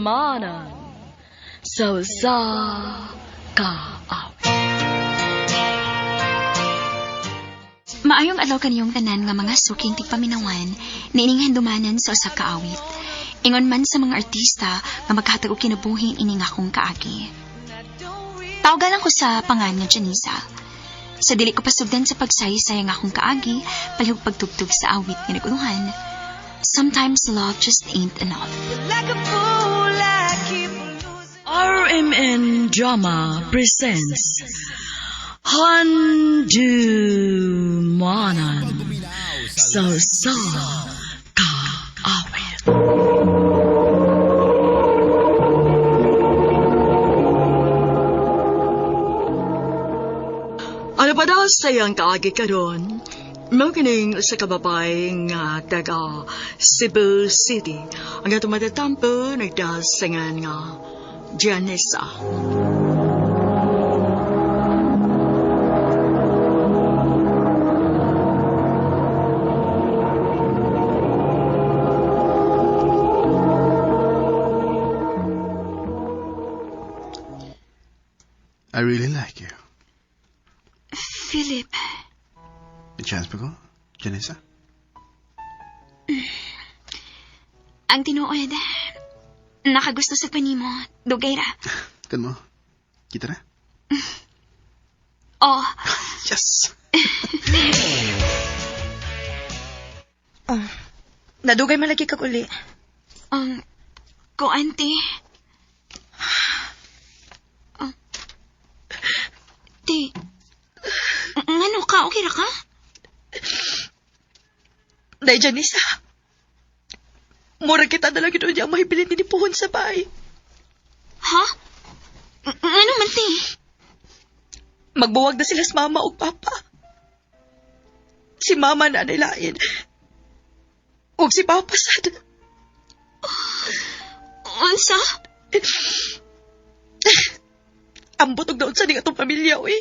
manan. Sa kaaw. Maayong adlaw kaniyong tanan nga mga suking tigpaminawan niining handumanan sa usa ka awit. Ingon man sa mga artista nga maghatag og kinabuhi ining akong kaagi. Tawgalan ko sa pangan nga Janisa. Sa dili ko pasugdan sa pagsaysay nga akong kaagi, palihog pagtugtog sa awit nga nagunuhan. Sometimes love just ain't enough. RMN Drama presents Handumanan sa kaawit. Ano pa daw sayang kaagi karon? Makining sa kababay nga taga Cebu City ang atong matatampo nagdasangan nga Janisa. I really like you. Philip, May chance pa ko, Janessa? ang tinuod, nakagusto sa panimo, dugay ra. Kan mo? Kita na? Oh, Yes! Nadugay malagi kag uli. ko auntie. Ti, ngano ka? Okay ra ka? Day, Janisa. Mura kita na lang yun niya mahibilin ni Puhon sa bahay. Ha? Ngano man, ti? Magbuwag na sila sa mama o papa. Si mama na nilain. Huwag si papa sad. Unsa? Ang butog na unsa ning atong pamilya, uy.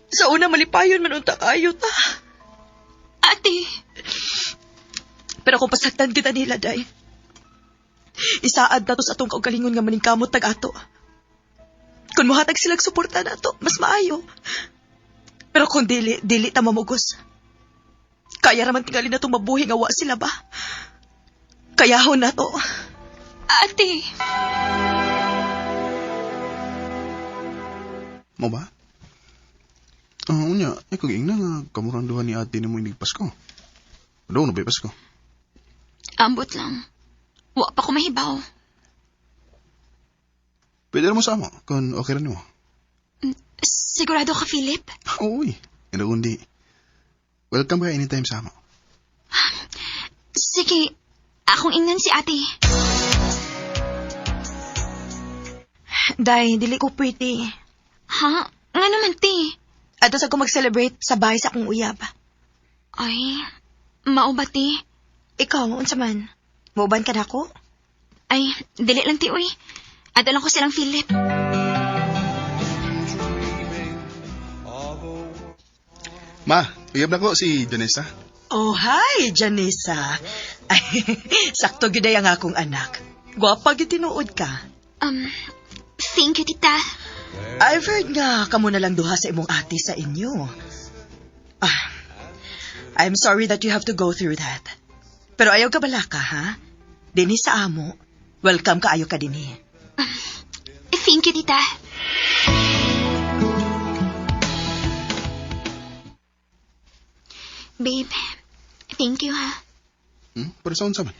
Sa una malipayon man unta kayo ta. Ate, Pero kung pasaktan kita nila, day. Isaad na to sa atong kaugalingon nga maningkamot tag-ato. Kung muhatag silang suporta na to, mas maayo. Pero kung dili ta mamugos. Kaya raman tingali na itong mabuhi nga wa sila ba? Kayahon na to. ate. Mo ba? Unya, kung ingna nga kamurang duha ni ate na mo inig Pasko. Daw na ba Pasko? Ambot lang. Wa pa ko mahibaw. Pwede na mo sama, kung okay rin mo. Sigurado ka, Philip? Uy, ina kundi. Welcome ka anytime sama. Sige, akong ingnan si ate. Day, dili ko pretty. Ha? Nga naman, ti? Ato sa ko mag-celebrate sa bahay sa akong uyab. Ay, mao ba, ti? Ikaw, unsa man? Mauban ka na ako? Ay, dili lang, ti, uy. Ato lang ko silang Philip. Ma, uyab na ko si Janessa. Oh, hi, Janisa. Ay, sakto gid ang akong anak. Gwapa gid tinuod ka. Thank you, tita. I've heard nga kamo na lang duha sa imong ate sa inyo. I'm sorry that you have to go through that. Pero ayaw ka bala ka, ha? Dini sa amo. Welcome ka, ayaw ka dini. Thank you, tita. Babe, thank you, ha. Para saan sa man?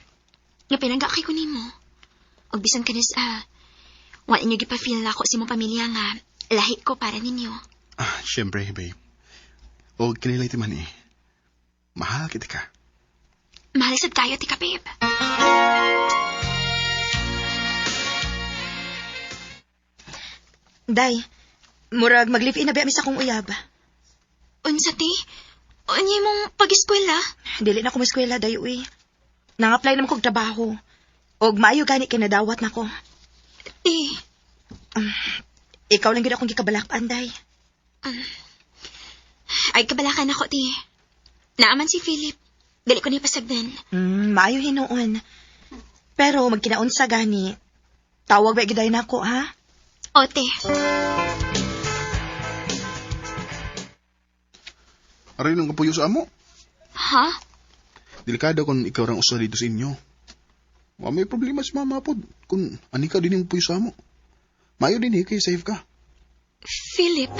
Nga pinagakay ko nimo. Og bisan ka na sa... Wa inyo gipa-feel na ako sa imong pamilya nga lahi ko para ninyo. Siyempre, babe. O kinilay ti man eh. Mahal kita ka. Mahal sad kayo, tika, babe. Day, murag mag-live-in na ba sa akong uyab? Unsa, ti? Unya mong pag-eskwela? Dili na ko eskwela, day, uy. Nang-apply naman kong trabaho. Og maayo gani kinadawat na ko. Ti, Ikaw lang gid akong gikabalak-an, day. ay kabalakan ako, ti. Naaman si Philip. Dali ko ni pasagdan. Maayo hinuon. Pero magkinaunsa gani. Tawag ba giday nako ha? Ote. Aray nang kapuyo sa amo. Ha? Delikado kung ikaw rang usa dito sa inyo. Wa may problema si mama pod kung ani ka din yung puyo sa amo. Mayo din kay safe ka. Philip.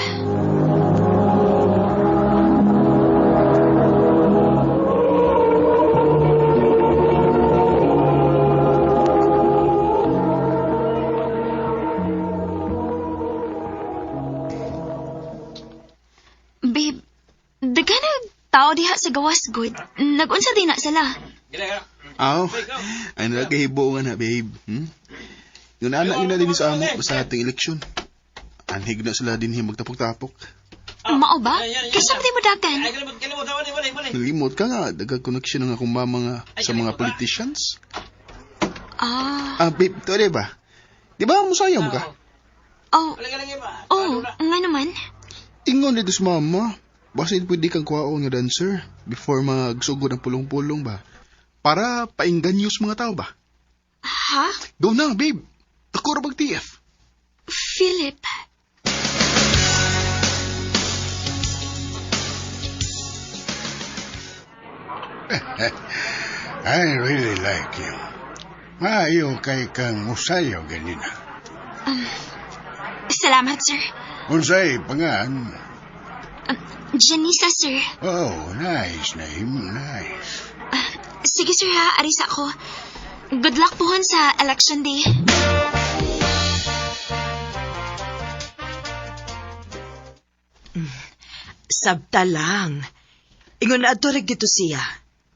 Babe, daghan tao diha sa gawas good. Nag-unsa din na sila. Aw, ay nakahibo nga na, babe. Yung anak nila din sa amo sa ating eleksyon. Anhig na sila din magtapok-tapok. Mao ba? Kaysa di mo dagan. Nalimot ka nga, dagag connection ng akong mama nga sa mga politicians. Babe, ito ba? Di ba musayam ka? Nga naman. Ingon dito sa mama. Basin pwede kang kuhaon nga dancer before magsugod ang pulong-pulong ba? Para painganyos mga tao ba? Ha? Go na, babe. Takura bag TF. Philip. I really like you. Maayo kay kang musayaw ganina. Salamat, sir. Unsay pangan? Janisa, sir. Oh, nice name, nice. Sige, sir, ha. Aris ako. Good luck pohon sa election day. Sabta lang. Ingon na adto dito siya.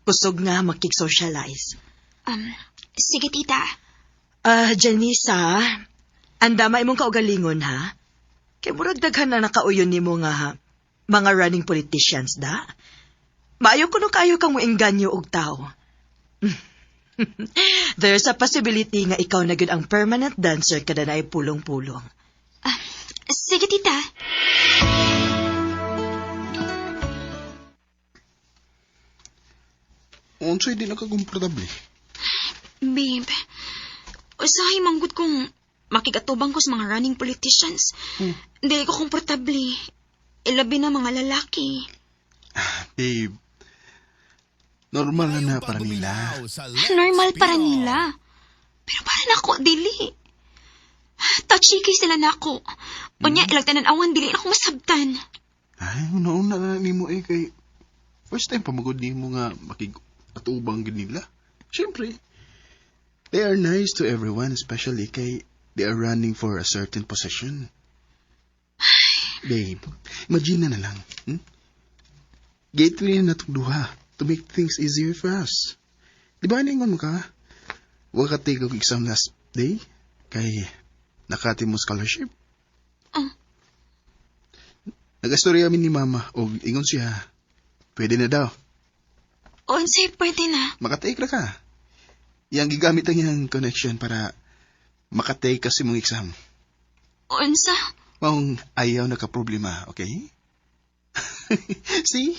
Kusog nga makik-socialize. Sige, tita. Janisa, andama imong kaugalingon ha? Kay murag daghan na nakauyon nimo nga mga running politicians da. Maayo kuno kayo kang moengganyo og tao. There's a possibility nga ikaw na gyud ang permanent dancer kada naay pulong-pulong. Sige, tita. Unsay di nakakomportable. Babe, usahay manggod kong makigatubang ko sa mga running politicians. Dili ko komportable. Ilabi na mga lalaki. Babe, normal na para nila. Normal para nila. Pero para nako, dili. Touchy sila nako. Unya, ilang tanan-awan, dili na ako masabtan. Ay, una-una na nimo kay first time pamagod nimo nga makig-atubang gid nila. Siyempre, they are nice to everyone, especially kay they are running for a certain position. Babe, imagine na lang. Gateway na itong duha to make things easier for us. Di ba ningon mo ka? Huwag ka take ang exam last day kay nakati mo scholarship. Nag-astorya kami ni mama o ingon siya. Pwede na daw. Unsay pwede na. Makatake na ka. Yang gigamit ang iyang connection para makatake kasi mong exam. Unsa? Kung ayaw nakaproblema, okay? See?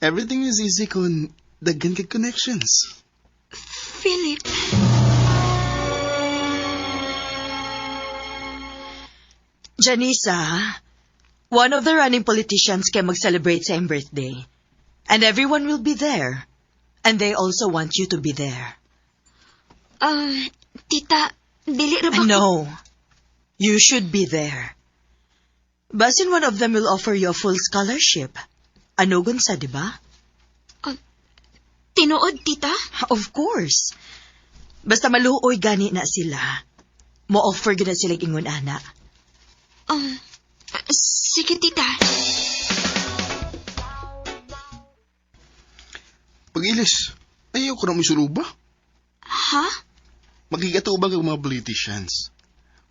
Everything is easy kung daghan kag connections. Philip. Janisa, one of the running politicians kay mag-celebrate sa iyong birthday. And everyone will be there. And they also want you to be there. Tita, dili ra ba? No. You should be there. Basin one of them will offer you a full scholarship. Anugon sa, di ba? Tinuod, tita? Of course. Basta maluoy gani na sila. Mo-offer gina sila ingon ana. Sige, tita. Pag-ilis, ayaw ko na may suluba. Ha? Magigatubang ang mga politicians.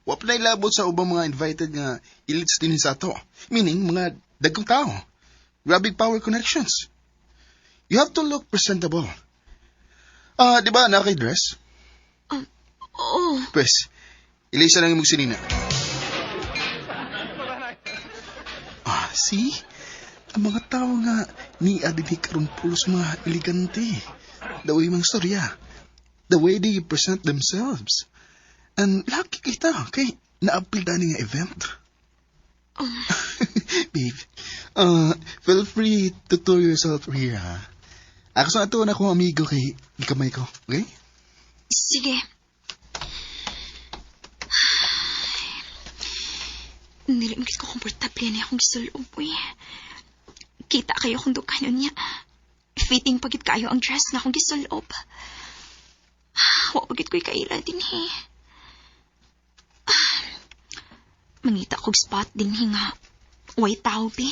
Wap na ilabot sa ubang mga invited nga elites din sa ato. Meaning, mga dagkong tao. Grabe power connections. You have to look presentable. Di ba naka-dress? Oo. Pwes, ilisa lang yung magsinina. See? Ang mga tao nga ni adinig karon pulos mga elegante. Daway mga storya. the way they present themselves. And lucky kita, kay naapil na nga event. Babe, feel free to tour yourself here, ha? Ako sa ato na akong amigo kay ikamay ko, okay? Sige. Dili mo ko komportable na akong gisuloob, uy. Kita kayo kung dukanon niya. Fitting pagit kayo ang dress na akong gisuloob. Wapagit ko'y kaila din, he. Mangita kong spot din, he nga. White tao, be.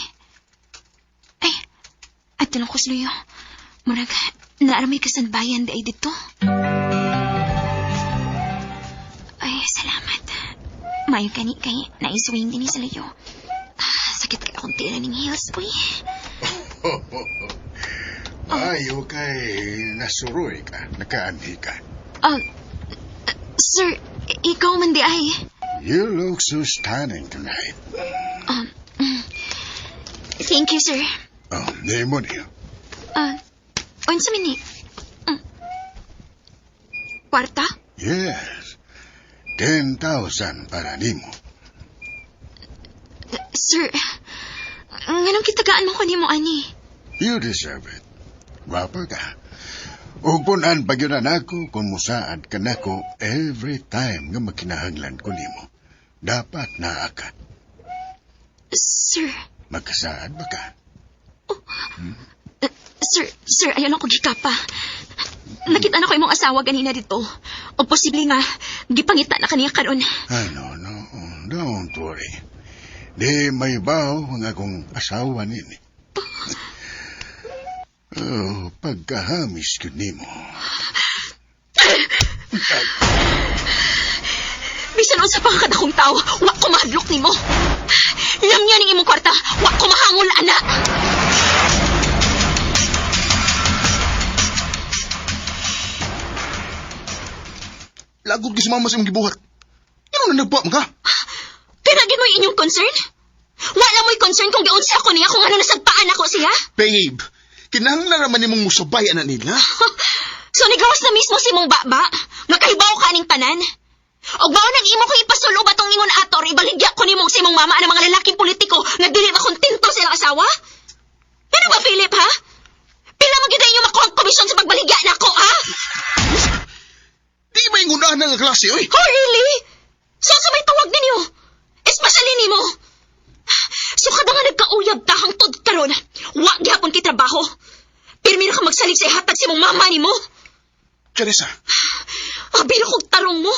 Ay, ato lang ko sluyo. Murag, naaramay kasanbayan di ay dito. Ay, salamat. Mayo kani kay naiswing din sa layo. Sakit kay akong tira ng heels, uy. Mayo kay nasuroy ka, nakaandi ka. Sir, ikaw man di ay. You look so stunning tonight. Thank you, sir. Name mo niyo. Unsa man ni? Kwarta? Yes. 10,000 para nimo. Sir, nganong kitagaan mo ko nimo ani? You deserve it. Wapa ka. Ug punan pagyunan ako kung musaad ka nako every time nga makinahanglan ko nimo. Dapat naa ka. Sir. Magkasaad ba ka? Sir, ayaw lang ko gikapa. Nakita na ko imong asawa ganina dito. O posible nga, gipangita na kaniya karon. Ay, no. Don't worry. Di may baho ang akong asawa nini. Pagkahamis ko nimo. Bisan unsa pa ka kadakong tao, wa ko mahadlok nimo. Lam niya ning imong kwarta, wa ko mahangol ana. Lagog di sumama sa imong gibuhat. Ano na nagpa ka? Pinagin mo inyong concern? Wala mo'y concern kung gaon siya ako niya kung ano nasagpaan ako siya? Babe, kinahanglan naman nimong musabay ana nila. So nigawas na mismo si mong baba? Makahibaw ka ning tanan? Og bao nang imo ko ipasulo ba tong ingon ator, ibaligya ko nimong si mong mama ng mga lalaking politiko nga dili makontento silang asawa? Ano ba, Philip, ha? Pila mo gid inyo makuha ang komisyon sa pagbaligya nako, ha? Di ba yung unahan nga klase, oy? Oh, really? So sa may tawag ninyo? Especially nimo? So kada nga nagkauyab ta hangtod karon, wa gyapon kay trabaho. Pirmi na ka magsalig sa ihatag si mong mama nimo. Teresa. Abilo kong tarong mo.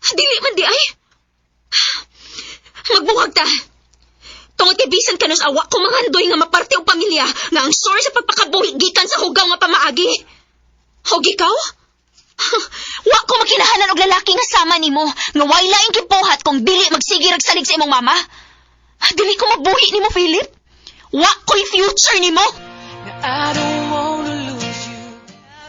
Dili man di ay. Magbuwag ta. Tungod kay bisan kanos awa ko mangandoy nga maparte og pamilya nga ang source sa pagpakabuhi gikan sa hugaw nga pamaagi. Og ikaw? Wa ko makinahanan og lalaki nga sama nimo nga way laing kipuhat kung dili magsige rag salig sa imong mama. Dili ko mabuhi nimo, Philip. Wa ko'y future nimo.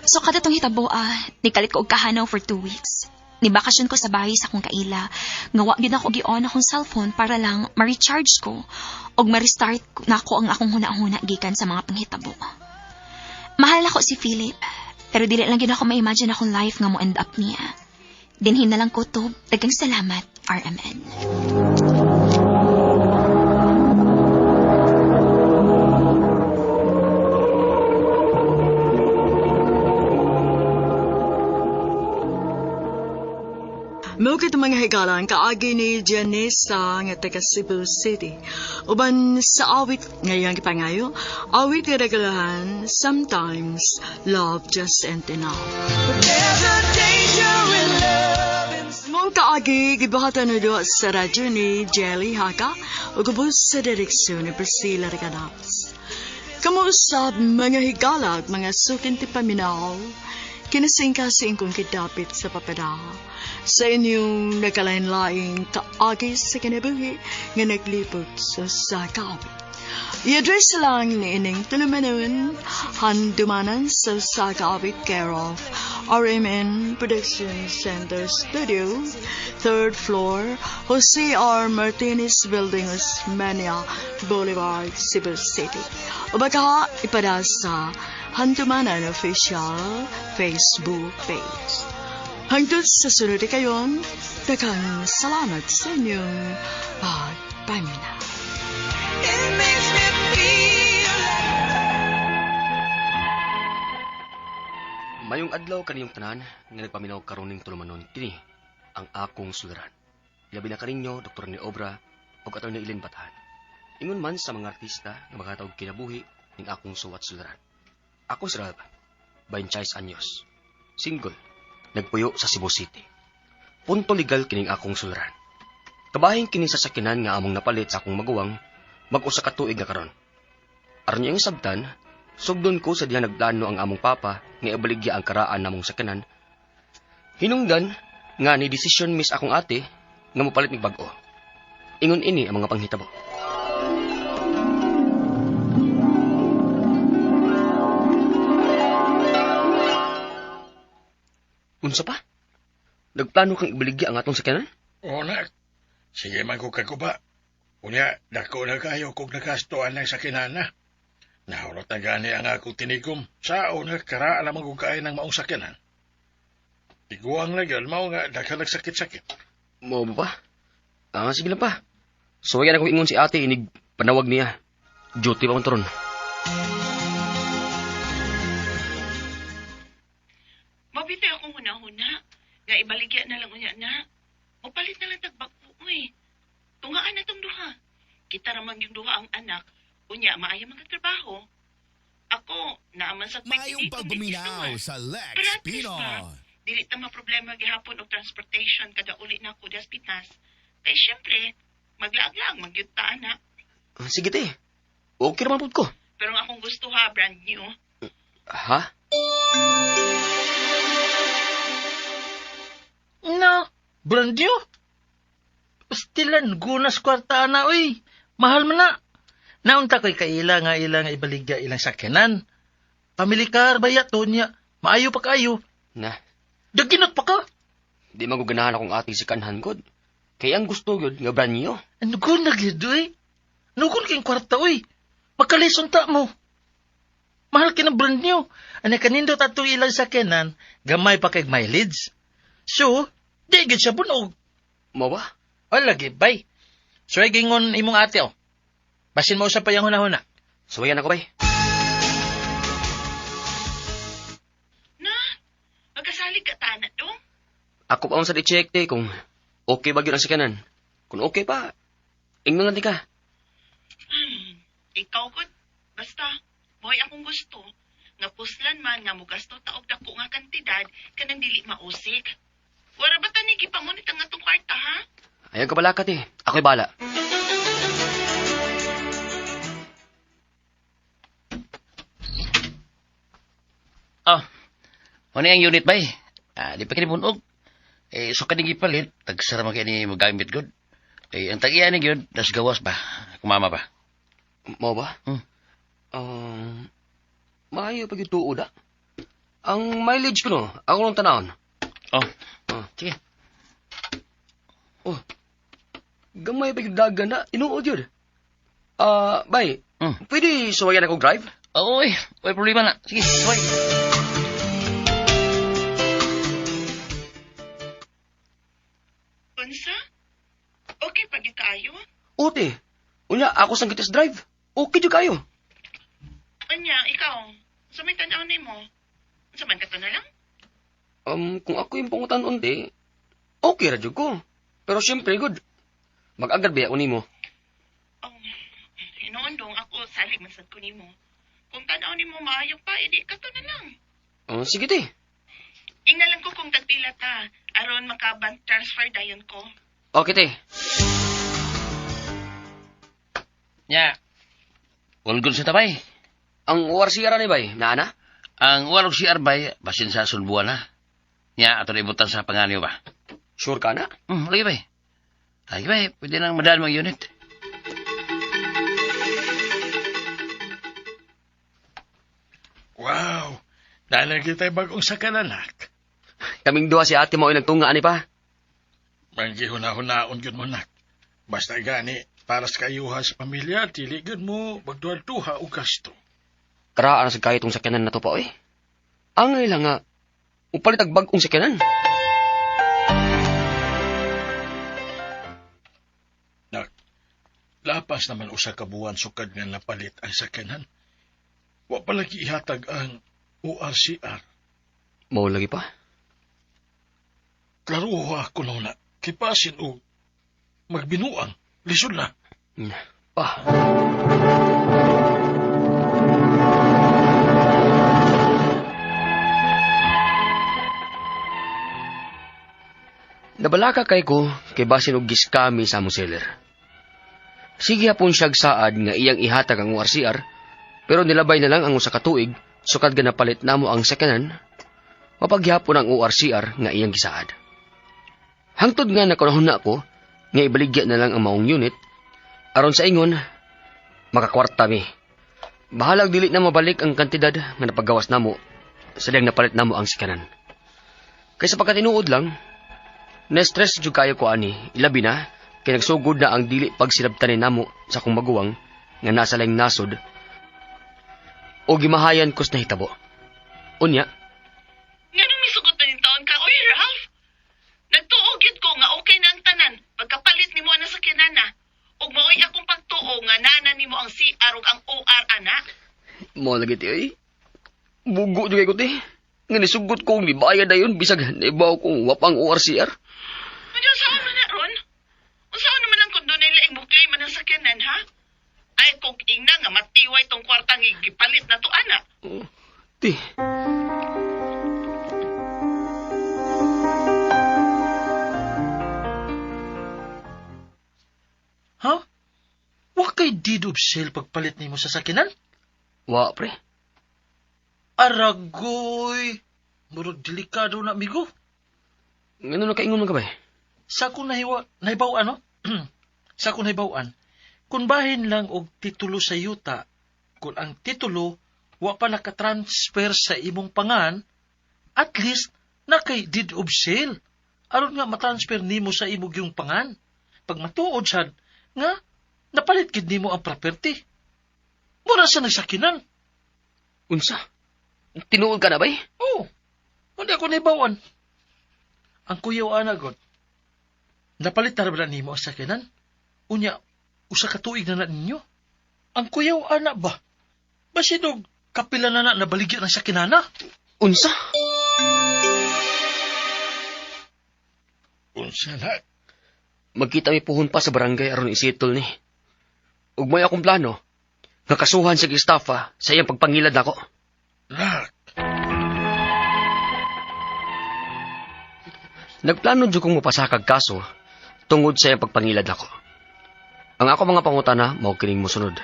So kada tong hitabo nikalit ko og kahanaw for 2 weeks. Nibakasyon ko sa bahay sa akong kaila. Nga wa gyud ako gi-on akong cellphone para lang ma-recharge ko og ma-restart na ako ang akong huna-huna gikan sa mga panghitabo. Mahal ako si Philip, pero dili lang gyud ako ma-imagine akong life nga mo end up niya. Dinhin na lang ko to. Daghang salamat, RMN. Mukit mga higalan kaagi ni Janessa nga taga Cebu City. Uban sa awit ngayong kipangayo, awit iragalahan, sometimes love just ain't enough. Mong kaagi, gibahatan na doon sa radyo ni Jelly Haka o gubos sa direksyon ni Priscilla Ricadas. Kamusta mga higala at mga sukin ti paminaw, kinasing-kasing kong kidapit sa papada. Sa inyong nagkalain-laing kaagi sa kinabuhi nga naglipot sa sakawit. I-address lang ni ining tulumanon, handumanan sa sakawit care of RMN Production Center Studio, 3rd floor, Jose R. Martinez Building, Osmeña Boulevard, Cebu City. O baka ipada sa Handumanan Official Facebook page. Hanggang sa sunod kayon, daghang salamat sa inyong pagpamina. Mayong adlaw kaniyong tanan nga nagpaminaw karon ning tulumanon kini ang akong suliran. Labi na kaninyo Dr. ni Obra ug Atty. Ilin Batahan. Ingon man sa mga artista nga makatawag kinabuhi ning akong suwat suliran. Ako si Ralph, 26 anyos. Single, nagpuyo sa Cebu City. Punto legal kining akong suliran. Kabahing kini sa sakinan nga among napalit sa akong maguwang mag-usa ka tuig na karon. Aron niyang sabtan, sugdon ko sa diha nagplano ang among papa nga ibaligya ang karaan namong sakinan. Hinungdan nga ni desisyon mis akong ate nga mopalit mig bag-o. Ingon ini ang mga panghitabo. Unsa pa? Nagplano kang ibaligya ang atong sakyanan? Oo, nak. Sige man ko kaguba. Unya, dako na kayo kung nakastuan ng sakinana. Nahulot na gani ang akong tinigom. Sao na kara alam ang kain ng maong sakinan. Tiguang na yun, mao nga daghan nagsakit-sakit. Mo ba? Sige lang pa. So, yan ako ingon si ate, inig panawag niya. Duty pa man turon. Mabitoy akong huna-huna. Nga ibaligya na lang unya na. O palit na lang tagbako, uy. Tungaan na tong duha. Kita ramang yung duha ang anak. Unya, maaya mga trabaho. Ako, naaman sa Mayong pagbuminaw sa Lex Pinoy. Dili ta problema gihapon og transportation kada uli na ko das Pinas. Kay syempre, maglaag-laag magyuta na. Sige te. Okay naman po ko. Pero ang akong gusto ha, brand new. Ha? No, brand new? Pastilan, gunas kwarta na, uy. Mahal man na. Naunta ko'y kaila nga ibaligya ilang sakyanan. Pamilikar, bayato niya. Maayo pa kayo. Na. Daginot pa ka. Di maguganahan akong ate si kanhan god. Kaya ang gusto yun, nga brand new. Ano ko nagyod, uy? Nukon kayong kwarta, uy. Magkalisong ta mo. Mahal ka ng brand new. Ano kanindot at ilang sakyanan, gamay pa kay mileage. So, di gid siya bunog. Mo ba? O lagi, bay. So, ay gingon imong ate, oh. Basin mo sa payang huna-huna. Suwayan ako, bay. Na, magkasalig ka ta na to. Ako pa sa di-check, te, kung okay ba yun ang sikanan. Kung okay pa, ingnan natin ka. Ikaw gud. Basta, boy akong gusto. Nga puslan man nga mugasto taog dako nga kantidad kanang dili mausik. Wala ba tanigi pangunit ang atong kwarta, ha? Ayaw ka bala ka, te. Ako'y bala. Oh, ano yung unit ba eh? Di pa kinibunog. So kanigi palit, tagsara mo kaya ni magamit good. Ang tagiyan ni good, nas gawas ba? Kumama ba? Mo ba? Maayo pag ito uda. Ang mileage ko no, ako nung tanawon. Sige. Gamay pag dagan na, inuod yun. Bay, pwede suwayan ako drive? Oo, may problema na. Sige, suway. Unsa? Okay pa di kayo? Ote, unya ako sang gitas drive. Okay jud kayo. Anya, ikaw, sumitan ako ni mo. Saman ka to na lang? Kung ako yung pangutan unti, okay ra jud ko. Pero syempre, good. Mag-agad ba ako nimo? Hinoon dong ako, salig man sad ko ni mo. Kung tanaw ni mo maayo pa, edi ka to na lang. Sige, te. Ingnalan ko kung tagpila ta, aron makabank transfer dayon ko. Okay, te. Nya, ulgod sa tabay. Ang ORCR ni bay, naana? Ang walog si Arbay, basin sa sulbuan na. Nya, ato na ibutan sa panganyo ba? Sure ka na? Lagi bay. Lagi bay, pwede nang madal mag unit. Wow! Dahil kita bagong sakanan, nak. Kaming duha si ate mo ay nagtunga ani pa. Manggihuna-hunaon yun mo, nak. Basta gani, para sa kayuha sa pamilya, tiligid mo, magduha-duha o gasto. Karaan na sa kahit sakyanan na to pa, eh. Angay lang nga, upalit ang bagong sakyanan. Lapas naman usa ka buwan sukad nga napalit ang sakyanan. Wa pa lagi ihatag ang ORCR. Mao lagi pa. Klaro ako na kipasin o magbinuang. Lisod na. Pa. Nabalaka kay ko kay basin og giskami sa among seller. Sige hapon siyag saad nga iyang ihatag ang ORCR, pero nilabay na lang ang usa ka tuig sukad nga napalit namo ang sakyanan, mapaghapon ang ORCR nga iyang gisaad. Hangtod nga nakunahon na ako nga ibaligya na lang ang maong unit, aron sa ingon, makakwarta mi. Bahalag dili na mabalik ang kantidad nga napagawas namo, sadang napalit namo ang sakyanan. Kaysa pagkatinuod lang, na-stress jud kayo ko ani, ilabi na, kay nagsugod na ang dili pagsinabtanin namo sa kong maguwang nga nasa laing nasod o gimahayan kos na hitabo. Unya, Nga nung misugot na ning taon ka, oy Ralph! Nagtuogid ko nga okay na ang tanan, pagkapalit nimo ang nasakyanan na, ug maoy akong pagtuo nga nana nimo ang CR ug ang OR ana. mo lagi ti ay. Bugo jud kay ko ti. Nga nisugot kong nibayad dayon bisag naibaw kong wapang ORCR. Ano saan man na ron? Unsaon naman ang kondo nila ing buklay man ang sakyanan, ha? Ay kung ingna nga matiway tong kwartang gipalit na to ana. Ti. Ha? Wa kay deed of sale pagpalit nimo sa sakinan? Wa pre. Aragoy! Murag delikado na, amigo. Ngano na kaingon man ka ba? Sa akong nahibaw, ano? Sa akong nahibawan, kung bahin lang og titulo sa yuta, kung ang titulo wa pa nakatransfer sa imong pangan, at least na kay deed of sale. Aron nga matransfer nimo sa imong yung pangan. Pag matuod sad, nga napalit gid nimo ang property. Mura sa nagsakinan. Unsa? Tinuod ka na ba? Oo. Hindi ako nahibawan. Ang kuyaw anagod. Napalit na ba nimo ang sakinan? Unya, usa ka tuig na ninyo. Ang kuyaw ana ba? Basidog kapila na nabaligyan ng sakinana? Unsa? Unsa na? Magkita mi puhon pa sa barangay aron isitol ni. Ug may akong plano nga kasuhan sa estafa sa iyang pagpangilad nako. Nak, Nagplano jud kong mapasakag kaso tungod sa iyang pagpangilad nako. Ang ako mga pangutana mao kining mosunod.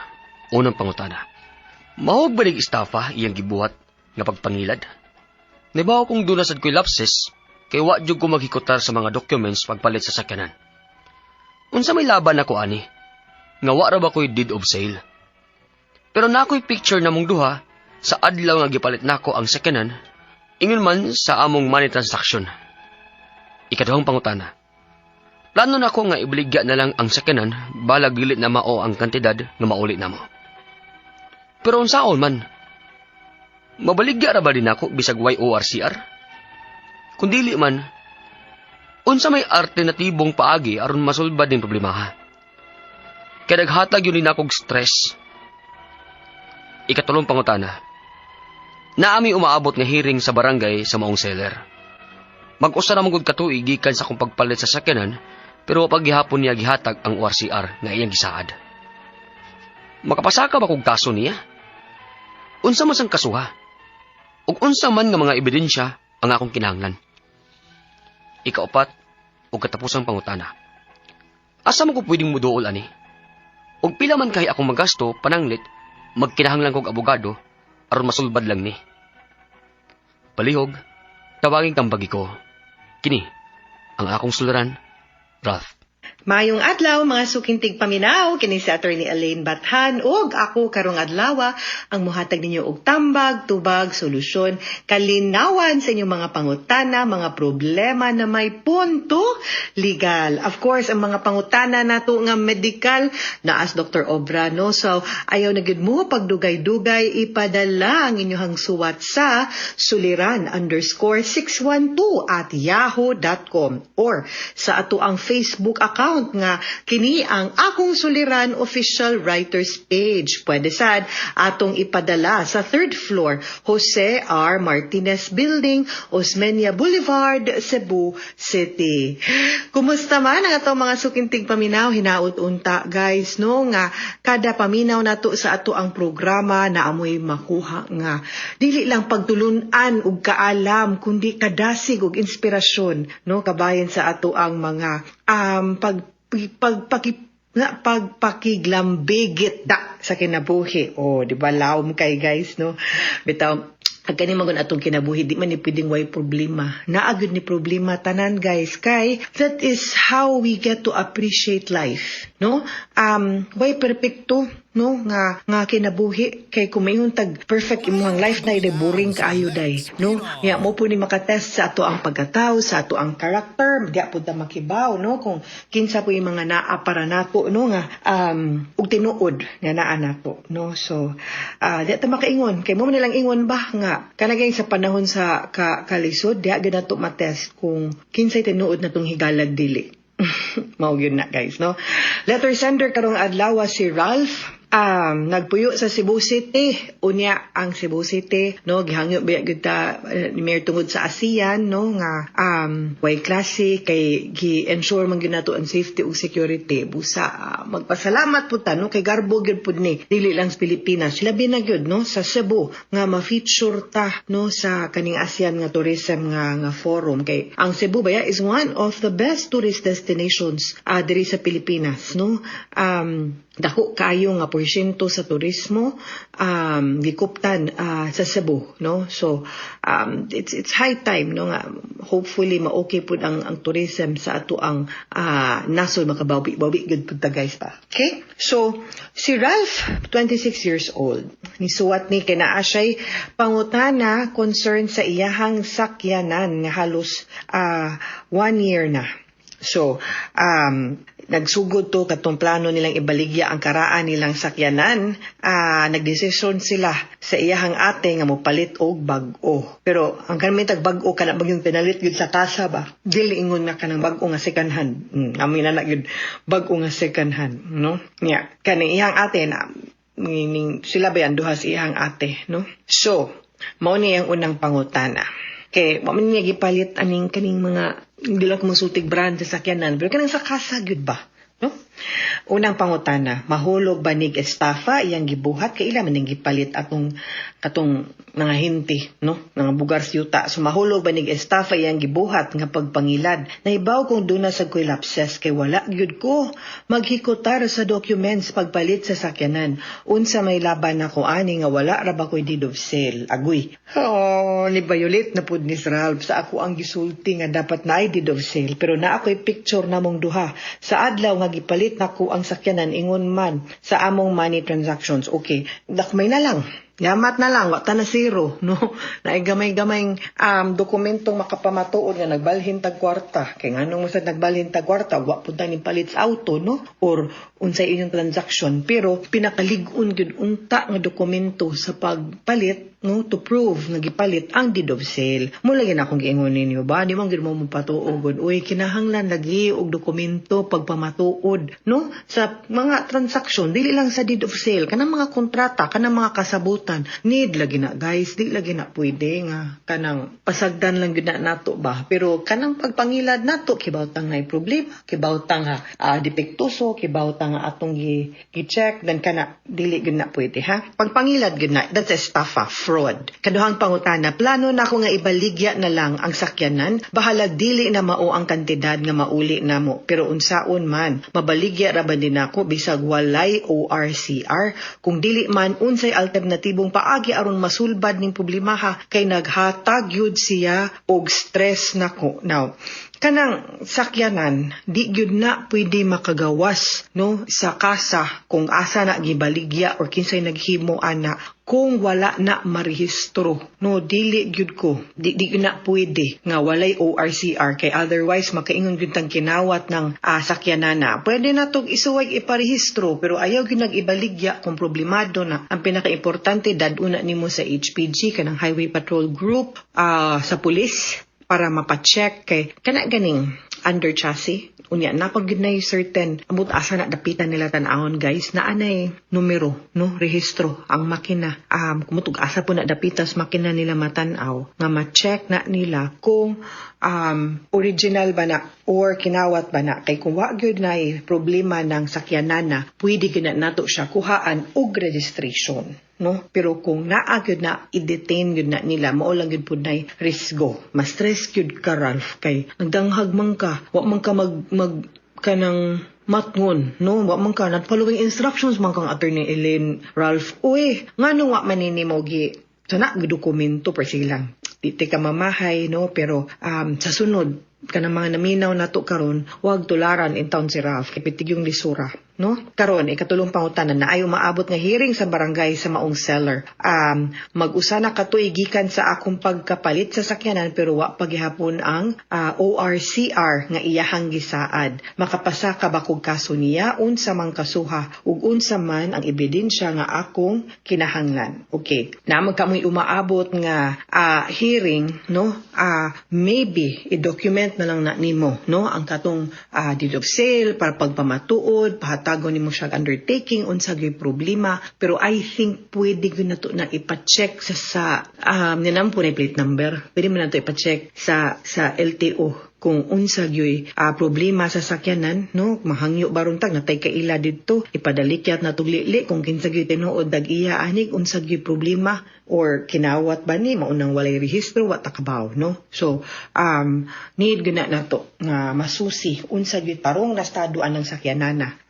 Unang pangutana. Mahog balig estafa iyang gibuhat nga pagpangilad. Nibaw kong dunasad ko'y lapses kay wa jud ko maghikutar sa mga documents pagpalit sa sakyanan. Unsa may laban ako ani? Nga wa ra ba ko'y deed of sale? Pero nako'y picture na mong duha sa adlaw nga gipalit nako ang sakyanan, ingon man sa among money transaction. Ikaduhang pangutana. Plano nako nga ibaligya na lang ang sakyanan balag dili na mao ang kantidad nga mauli namo. Pero unsaon man? Mabaligya ra ba din ako bisag ORCR? Kung dili man, unsa may alternatibong paagi aron masulbad din problemaha? Kaya naghatag yun din akong stress. Ikatulong pangutana. Naami umaabot nga hearing sa barangay sa maong seller. Mag-usa na manggod katuig gikan sa akong pagpalit sa sakyanan, pero paghihapon niya gihatag ang ORCR nga iyang gisaad. Makapasaka ba kong kaso niya? Unsa man sang kasuha? Ug unsa man nga mga ebidensya ang akong kinahanglan? Ikaapat, ug katapusang pangutana. Asa mo ko pwedeng muduol ani? Ug pila man kay akong magasto pananglit, magkinahanglan kog abogado aron masulbad lang ni. Palihog, tawagin kang bagi ko. Kini, ang akong suluran, Ralph. Mayong adlaw mga sukintig paminaw kini si Attorney Elaine Bathan ug ako karong adlaw ang muhatag ninyo og tambag, tubag, solusyon, kalinawan sa inyong mga pangutana, mga problema na may punto legal. Of course, ang mga pangutana nato nga medical na as Dr. Obra no. So ayaw na gyud mo pagdugay-dugay ipadala ang inyong suwat sa suliran_612@yahoo.com or sa ato ang Facebook account account nga kini ang Akong Suliran official writers page. Pwede sad atong ipadala sa 3rd floor Jose R. Martinez Building, Osmeña Boulevard, Cebu City. Kumusta man ang atong mga sukintig paminaw? Hinaut unta guys no nga kada paminaw nato sa ato ang programa na amoy makuha nga dili lang pagtulunan og kaalam kundi kadasig og inspirasyon no kabayan sa ato ang mga pagpakiglambigit da sa kinabuhi. O, di ba laom kay guys no? Bitaw ang kani magun atong kinabuhi di man ni pwedeng way problema. Naagud ni problema tanan guys kay that is how we get to appreciate life, no? Way perfecto no nga kinabuhi kay kumayon tag perfect imong life na ide boring kaayo day no ya mo po ni makatest sa ato ang pagkatao sa ato ang character di pud ta makibaw no kung kinsa po yung mga naa para nato no nga ug tinuod nga naa nato no so di ta makaingon kay mo nilang ingon ba nga kanagay sa panahon sa kalisod di agad nato matest kung kinsay tinuod natong higalag dili. Mao gyud na guys no. Letter sender karong adlaw si Ralph. Nagpuyo sa Cebu City. Unya ang Cebu City no gihangyo biya gyud ta ni Mayor tungod sa ASEAN no nga way klase kay gi-ensure man gyud nato ang safety ug security. Busa magpasalamat pud ta no kay garbo gyud pud ni dili lang sa Pilipinas. Labi na gyud no sa Cebu nga ma-feature ta no sa kaning ASEAN nga tourism nga forum kay ang Cebu baya is one of the best tourist destinations diri sa Pilipinas no. Dako kayo nga porsyento sa turismo gikuptan sa Cebu no so it's high time no nga hopefully ma-okay pud ang tourism sa ato ang nasod makabawi gud pud ta guys pa. Okay, so si Ralph 26 years old ni suwat ni kay naa siya'y pangutana concern sa iyahang sakyanan nga halos 1 year na. So, nagsugod to katong plano nilang ibaligya ang karaan nilang sakyanan. Nagdesisyon sila sa iyahang ate nga mopalit og bag-o. Pero ang kanang tag bag-o kana bagyong pinalit gyud sa kasa ba. Dili ingon na kanang bag-o nga second hand. Amoy na gyud bag-o nga second hand, no? Nya, kaning iyang ate na sila ba yan duha sa iyang ate, no? So, mao ni ang unang pangutana. Kay wa man niya gipalit aning kaning mga hindi lang kumusultig brand sa sakyanan pero kanang sa kasa gyud ba no. Unang pangutana, mahulog ba nig estafa iyang gibuhat kay ila man ning gipalit katong mga hinti no mga bugar siyuta. So mahulog ba nig estafa iyang gibuhat nga pagpangilad naibaw kung duna sa koy lapses kay wala gyud ko maghikutar sa documents pagpalit sa sakyanan. Unsa may laban nako ani nga wala ra ba koy deed of sale agoy. Ni violate na pud ni Ralph sa ako ang gisulti nga dapat na deed of sale pero na ako'y picture namong duha sa adlaw nga gipalit nako ang sakyanan ingon man sa among money transactions. Okay, dakmay na lang. Yamat na lang, wata na zero, no? Naigamay-gamayng dokumentong makapamatuod nga nagbalhin tag kwarta. Kaya nga nung masad nagbalhin tag kwarta, wa po tayo palit sa auto, no? Or unsay inyong transaction. Pero pinakalig-un yun unta nga dokumento sa pagpalit, no? To prove nga gipalit ang deed of sale. Mula yun akong giingon ninyo ba? Di man gid mo mapatuod. Uy, kinahanglan lagi og dokumento pagpamatuod, no? Sa mga transaction, dili lang sa deed of sale, kanang mga kontrata, kanang mga kasabot need lagi na guys, di lagi na pwede nga kanang pasagdan lang gud na nato ba pero kanang pagpangilad nato kibawtang na problema kibawtang depektuso kibawtang atong gi-check then kana dili gud na pwede ha pagpangilad gud na that's estafa fraud. Kaduhang pangutana, plano na ako nga ibaligya na lang ang sakyanan bahalag dili na mao ang kantidad nga mauli namo pero unsaon man mabaligya ra ba din ako bisag walay ORCR kung dili man unsay alternatibong paagi aron masulbad ning problema ha kay naghatag yud siya og stress nako. Now kanang sakyanan di gyud na pwede makagawas no sa kasa kung asa na gibaligya or kinsay naghimo ana kung wala na marehistro no dili gyud ko di gyud na pwede nga walay ORCR kay otherwise makaingon gyud tang kinawat ng sakyanana. Pwede na tog isuway iparehistro pero ayaw gyud nagibaligya kung problemado na. Ang pinakaimportante daduna nimo sa HPG kanang Highway Patrol Group sa pulis para mapacheck kay kana ganing under chassis. Unya na pag ginay certain amot asa na dapitan nila tan-ahon guys na anay numero no rehistro ang makina kumutug asa po na dapitas makina nila matan-aw nga ma-check na nila kung original ba na or kinawat ba na kay kung wa gyud na problema ng sakyanan na pwede gyud na nato siya kuhaan og registration no pero kung naa gyud na i-detain gyud na nila mao lang gyud pud nay risgo mas stress gyud ka Ralph kay nagdanghag man ka wa man ka mag kanang matngon no wa man ka not following instructions man kang Attorney Elaine Ralph uy ngano wa manini mo gi sana dokumento per silang di ka mamahay no pero sa sunod kanang mga naminaw nato karon wag tularan in town si Ralph kipitig yung lisura no karon ikatulong pangutanan na ayaw maabot nga hearing sa barangay sa maong seller mag-usa na katuig gikan sa akong pagkapalit sa sakyanan pero wa pagihapon ang ORCR nga iyahang gisaad makapasa ka ba kog kaso niya unsa man kasuha ug unsa man ang ebidensya nga akong kinahanglan okay na magkamoy umaabot nga hearing no maybe i-document na lang na nimo no ang katong deed of sale para pagpamatuod tago ni mo siya undertaking unsa gyud problema pero I think pwede gyud nato na ipa-check sa ninam po na plate number pwede mo nato ipa-check sa LTO kung unsa gyud problema sa sakyanan no mahangyo baron tag natay kaila didto ipadalikyat na tuglili kung kinsa gyud tinuod dag-iya anig unsa gyud problema or kinawat ba ni maunang walay rehistro wa takabaw no so need gyud na nato nga masusi unsa gyud tarong na estado anang sakyanana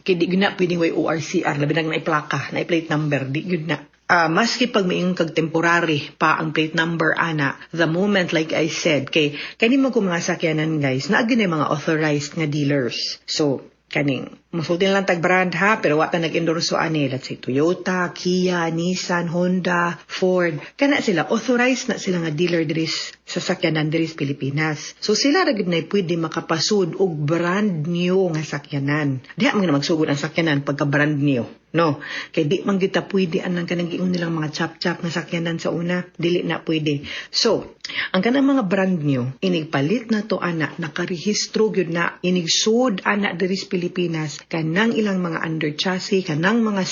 kidi gyud na pwedeng way ORCR labi na plaka na plate number di gyud na maski pag maing kag temporary pa ang plate number ana the moment like I said kay kani mo ko mga sakyanan guys na gyud mga authorized nga dealers so kaning masulti lang tag brand ha pero wa ta nag-endorso ani let's say Toyota, Kia, Nissan, Honda, Ford kana sila authorized na sila nga dealer diri sa sakyanan diri sa Pilipinas so sila ra gyud na pwede makapasud og brand new nga sakyanan diha man magsugod ang sakyanan pagka brand new no kay di man kita pwede anang kanang giingon nilang mga chap-chap nga sakyanan sa una dili na pwede so ang kanang mga brand new inig palit na to ana nakarehistro gyud na inig sud ana diri sa Pilipinas kanang ilang mga under chassis kanang mga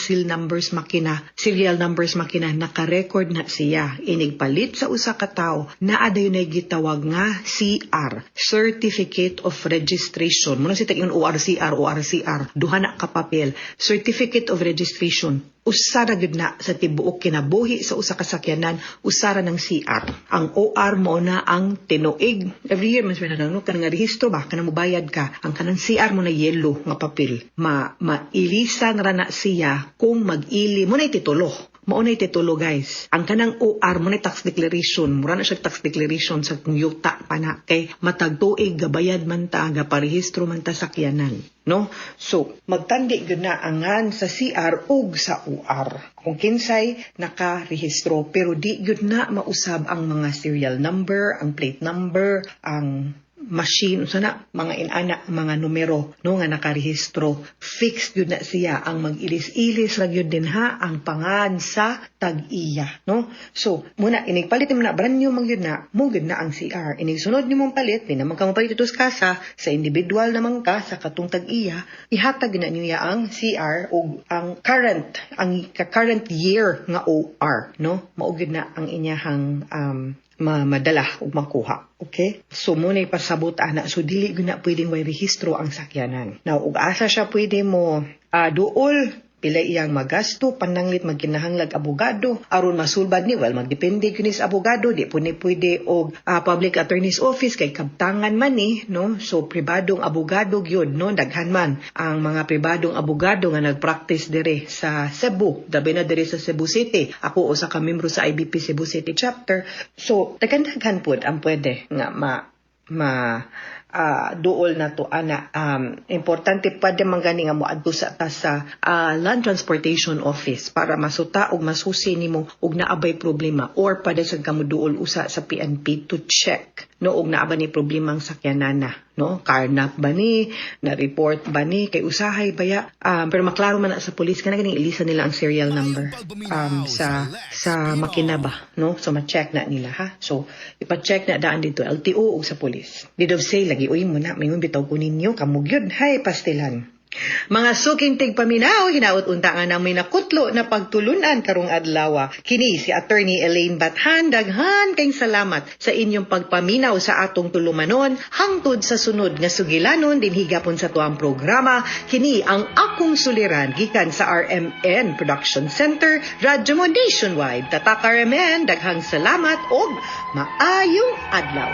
serial numbers makina naka-record na siya inig palit sa usa ka tawo naa dayon ay gitawag nga CR Certificate of Registration mo na si tag ORCR duha na ka papel Certificate of Registration usara gyud na sa tibuok kinabuhi sa usa ka sakyanan usara ng CR ang OR mo na ang tinuig every year mas pinadano kanang rehistro ba kanang mobayad ka ang kanang CR mo na yellow nga papel mailisan ra na siya kung mag-ili mo na titulo maunay titulo guys ang kanang OR mo na tax declaration mura na siya tax declaration sa yuta pa na kay matag tuig gabayad man ta gaparehistro man ta sakyanan no so magtandi gyud na angan sa CR ug sa OR kung kinsay nakarehistro pero di gyud na mausab ang mga serial number ang plate number ang machine sana mga inana mga numero no nga nakarehistro fixed gyud na siya ang mag-ilis-ilis ra gyud din ha ang pangan sa tag-iya no so muna inig palit mo na brand new man gyud na mo gyud na ang CR inig sunod nimong palit di naman ka mapalit ito sa kasa sa individual naman ka sa katong tag-iya ihatag na niya ang CR o ang current year nga OR no mao gyud na ang inyahang madala o makuha. Okay? So, muna ipasabot ana. So, dili na pwedeng may rehistro ang sakyanan. Now, ug asa siya pwede mo duol, pila iyang magasto, pananglit magkinahanglag abogado, aron masulbad ni, magdepende kunis abogado, di po ni pwede og public attorney's office, kay kabtangan man ni, no? So, pribadong abogado yun, no? Daghan man ang mga pribadong abogado nga nagpractice dire sa Cebu, dabi na dire sa Cebu City. Ako usa ka membro sa IBP Cebu City chapter. So, daghan pod ang pwede nga duol na to ana importante pa de mangani nga moadto sa Land Transportation Office para masuta og masusi nimo og naabay problema or pada sa kamo duol usa sa PNP to check no, og naa ba ni problema ang sakyanan na, no? Carnap ba ni, na-report ba ni, kay usahay baya. Pero maklaro man na sa police, kana ganing ilisa nila ang serial number sa makina ba, no? So, ma-check na nila, ha? So, ipa-check na daan dito, LTO o sa police. Did of say, lagi, uy mo na, may bitaw ko ninyo, kamugyod, hay, pastilan. Mga suking tigpaminaw, hinaot unta nga nang may nakutlo na pagtulunan karong adlaw. Kini si Attorney Elaine Bathan, daghan kayong salamat sa inyong pagpaminaw sa atong tulumanon hangtod sa sunod nga sugilanon din higapon sa tuang programa. Kini ang akong suliran gikan sa RMN Production Center, Radyo mo Nationwide. Tatak RMN, daghang salamat og maayong adlaw.